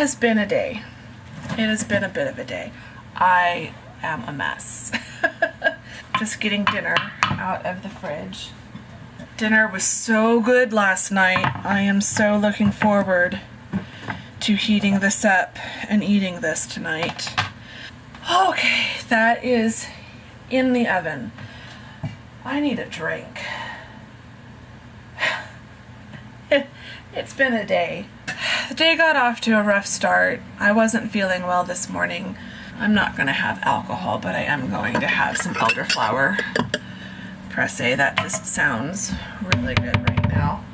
has been a day. It has been a bit of a day. I am a mess. Just getting dinner out of the fridge. Dinner was so good last night. I am so looking forward to heating this up and eating this tonight. Okay, that is in the oven. I need a drink. It's been a day. The day got off to a rough start. I wasn't feeling well this morning. I'm not going to have alcohol, but I am going to have some elderflower pressé. That just sounds really good right now.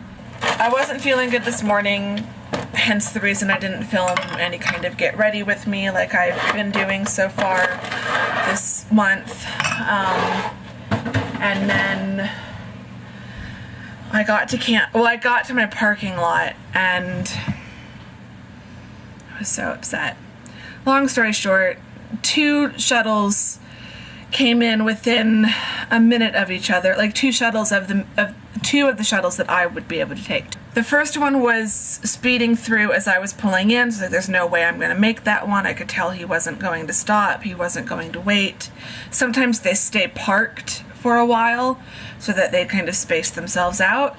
I wasn't feeling good this morning, hence the reason I didn't film any kind of get ready with me like I've been doing so far this month. And then I got to my parking lot and I was so upset. Long story short, 2 shuttles came in within a minute of each other, like 2 shuttles of 2 of the shuttles that I would be able to take. The first one was speeding through as I was pulling in, so there's no way I'm going to make that one. I could tell he wasn't going to stop, he wasn't going to wait. Sometimes they stay parked for a while so that they kind of space themselves out.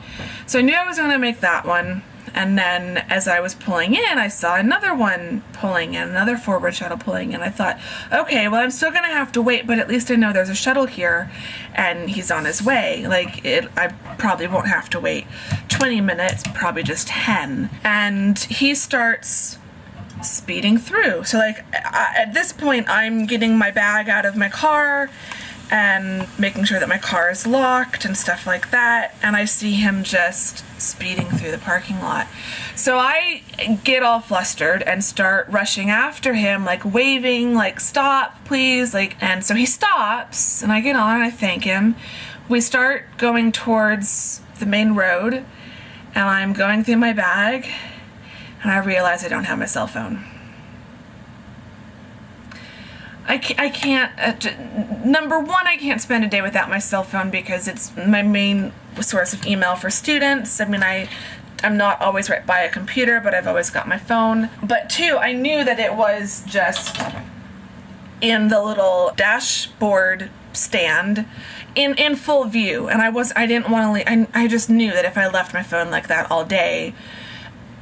So I knew I was going to make that one. And then as I was pulling in, I saw another one pulling in, another forward shuttle pulling in. I thought, okay, well, I'm still going to have to wait, but at least I know there's a shuttle here and he's on his way. I probably won't have to wait 20 minutes, probably just 10. And he starts speeding through. So at this point, I'm getting my bag out of my car and making sure that my car is locked and stuff like that, and I see him just speeding through the parking lot. So I get all flustered and start rushing after him, like waving, like, stop, please, and so he stops, and I get on and I thank him. We start going towards the main road, and I'm going through my bag, and I realize I don't have my cell phone. I can't, number one, I can't spend a day without my cell phone because it's my main source of email for students. I mean, I'm not always right by a computer, but I've always got my phone. But 2, I knew that it was just in the little dashboard stand in full view. And I didn't want to leave. I just knew that if I left my phone like that all day,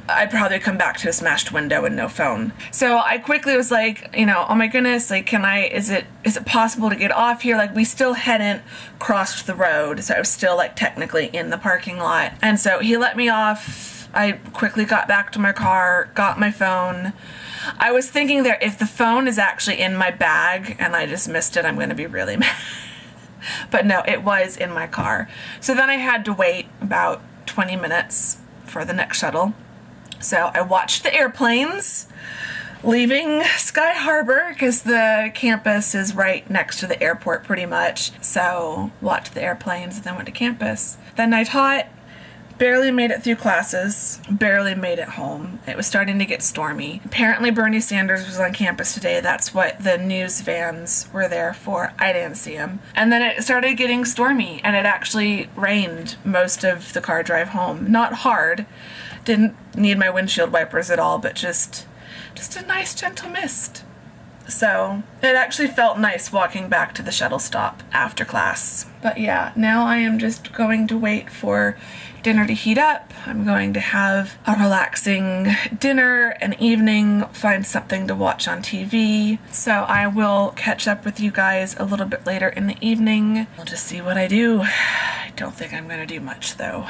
I'd probably come back to a smashed window and no phone. So I quickly was like, oh my goodness, is it possible to get off here? We still hadn't crossed the road, so I was still technically in the parking lot. And so he let me off. I quickly got back to my car, got my phone. I was thinking that if the phone is actually in my bag and I just missed it, I'm going to be really mad. But no, it was in my car. So then I had to wait about 20 minutes for the next shuttle. So I watched the airplanes leaving Sky Harbor because the campus is right next to the airport pretty much. So watched the airplanes and then went to campus. Then I taught, barely made it through classes, barely made it home. It was starting to get stormy. Apparently Bernie Sanders was on campus today. That's what the news vans were there for. I didn't see him. And then it started getting stormy and it actually rained most of the car drive home. Not hard. Didn't need my windshield wipers at all, but just a nice gentle mist. So it actually felt nice walking back to the shuttle stop after class. But yeah, now I am just going to wait for dinner to heat up. I'm going to have a relaxing dinner, an evening, find something to watch on TV. So I will catch up with you guys a little bit later in the evening. We'll just see what I do. I don't think I'm going to do much though.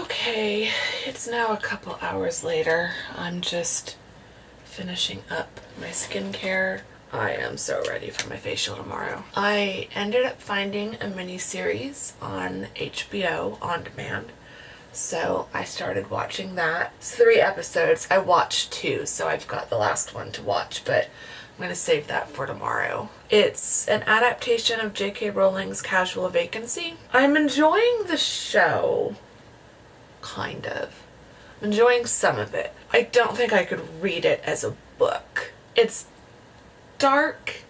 Okay, it's now a couple hours later. I'm just finishing up my skincare. I am so ready for my facial tomorrow. I ended up finding a mini-series on HBO On Demand. So I started watching that. It's 3 episodes. I watched 2, so I've got the last one to watch, but I'm going to save that for tomorrow. It's an adaptation of J.K. Rowling's Casual Vacancy. I'm enjoying the show. Kind of. I'm enjoying some of it. I don't think I could read it as a book. It's dark,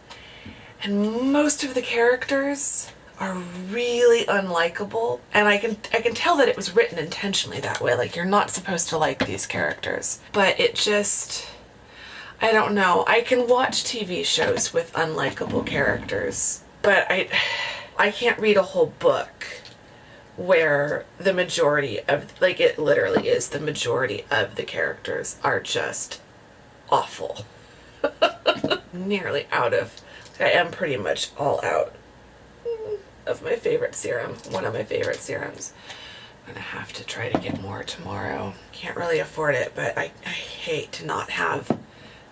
and most of the characters are really unlikable, and I can tell that it was written intentionally that way. Like, you're not supposed to like these characters, but it just, I don't know. I can watch TV shows with unlikable characters, but I can't read a whole book where the majority of, like, it literally is the majority of the characters are just awful. Nearly out of, I am pretty much all out of my favorite serum, one of my favorite serums. I'm gonna have to try to get more tomorrow. Can't really afford it, but I hate to not have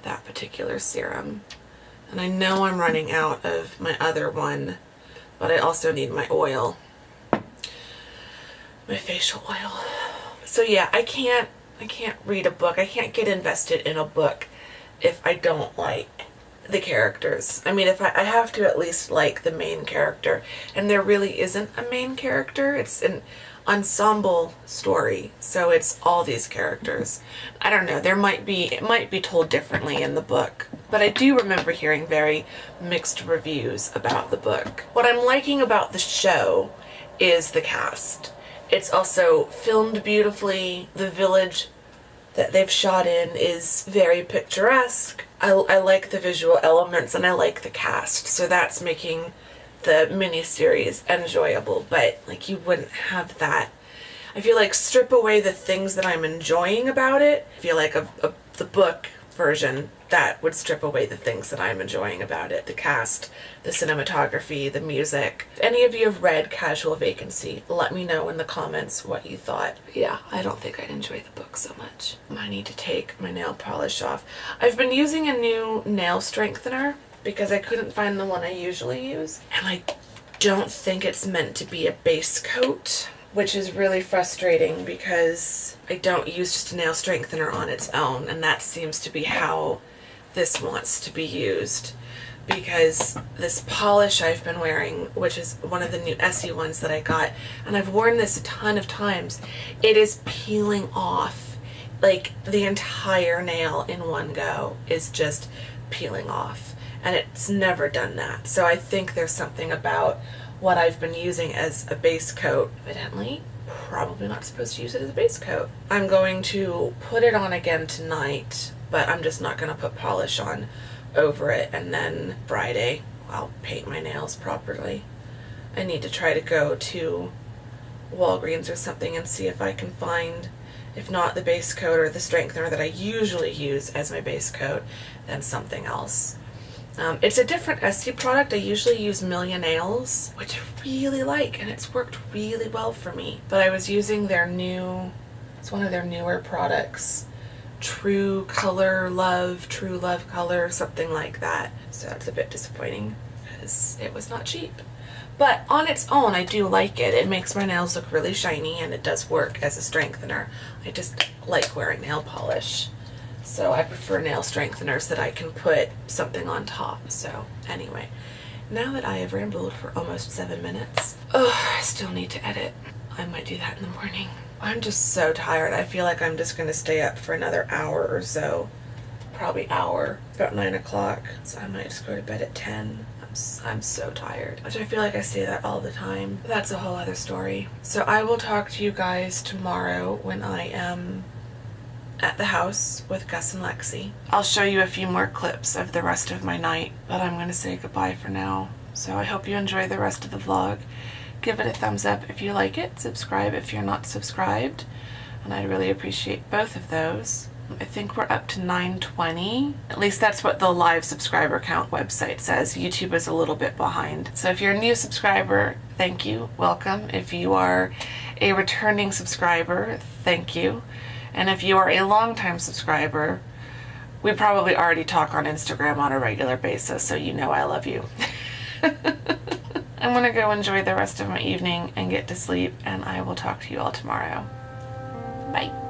that particular serum. And I know I'm running out of my other one, but I also need my oil, my facial oil. So yeah, I can't read a book. I can't get invested in a book if I don't like the characters. I mean, if I have to at least like the main character, and there really isn't a main character. It's an ensemble story, so it's all these characters. I don't know, it might be told differently in the book, but I do remember hearing very mixed reviews about the book. What I'm liking about the show is the cast. It's also filmed beautifully. The village that they've shot in is very picturesque. I like the visual elements, and I like the cast, so that's making the miniseries enjoyable. But like, you wouldn't have that. I feel like strip away the things that I'm enjoying about it. I feel like the book version, that would strip away the things that I'm enjoying about it. The cast, the cinematography, the music. If any of you have read Casual Vacancy, let me know in the comments what you thought. Yeah, I don't think I'd enjoy the book so much. I need to take my nail polish off. I've been using a new nail strengthener because I couldn't find the one I usually use. And I don't think it's meant to be a base coat, which is really frustrating because I don't use just a nail strengthener on its own, and that seems to be how this wants to be used. Because this polish I've been wearing, which is one of the new Essie ones that I got, and I've worn this a ton of times, it is peeling off. Like, the entire nail in one go is just peeling off, and it's never done that. So I think there's something about what I've been using as a base coat. Evidently, probably not supposed to use it as a base coat. I'm going to put it on again tonight, but I'm just not going to put polish on over it, and then Friday I'll paint my nails properly. I need to try to go to Walgreens or something and see if I can find, if not the base coat or the strengthener that I usually use as my base coat, then something else. It's a different Essie product. I usually use Million Nails, which I really like, and it's worked really well for me. But I was using their new, it's one of their newer products, True Love Color, something like that. So that's a bit disappointing because it was not cheap. But on its own, I do like it. It makes my nails look really shiny, and it does work as a strengthener. I just like wearing nail polish. So I prefer nail strengtheners that I can put something on top. So anyway, now that I have rambled for almost 7 minutes, I still need to edit. I might do that in the morning. I'm just so tired. I feel like I'm just going to stay up for another hour or so. Probably hour. About 9 o'clock. So I might just go to bed at 10. I'm so tired. Which I feel like I say that all the time. But that's a whole other story. So I will talk to you guys tomorrow when I am at the house with Gus and Lexi. I'll show you a few more clips of the rest of my night, but I'm going to say goodbye for now. So I hope you enjoy the rest of the vlog. Give it a thumbs up if you like it, subscribe if you're not subscribed, and I'd really appreciate both of those. I think we're up to 920. At least that's what the live subscriber count website says. YouTube is a little bit behind. So if you're a new subscriber, thank you, welcome. If you are a returning subscriber, thank you. And if you are a longtime subscriber, We probably already talk on Instagram on a regular basis, so you know I love you. I'm gonna go enjoy the rest of my evening and get to sleep, and I will talk to you all tomorrow. Bye.